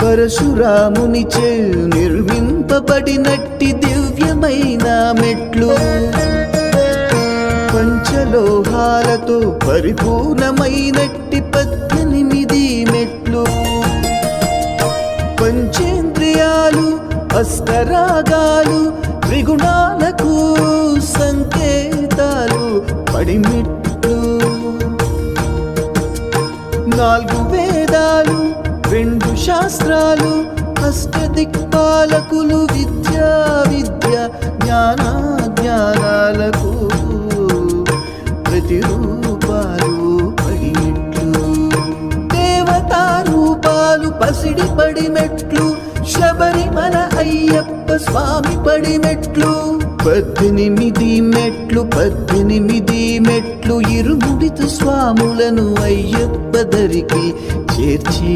పరశురామునిచే నిర్మింపబడినట్టి దివ్యమైన మెట్లు, పంచలోహాలతో పరిపూర్ణమైనట్టి 18 మెట్లు, పంచేంద్రియాలు అష్టరాగాలు త్రిగుణాలకు సంకేతాలు పడిమెట్లు, 4 వేదాలు 2 శాస్త్రాలు అష్టదిక్పాలకులు విద్యా జ్ఞానాలకు ప్రతిరూపాలు పడిమెట్లు, దేవతా రూపాలు పసిడి పడిమెట్లు, శబరిమల అయ్యప్ప స్వామి పడిమెట్లు, 18 మెట్లు ఇరుముడితో స్వాములను అయ్యప్ప దరికి చేర్చి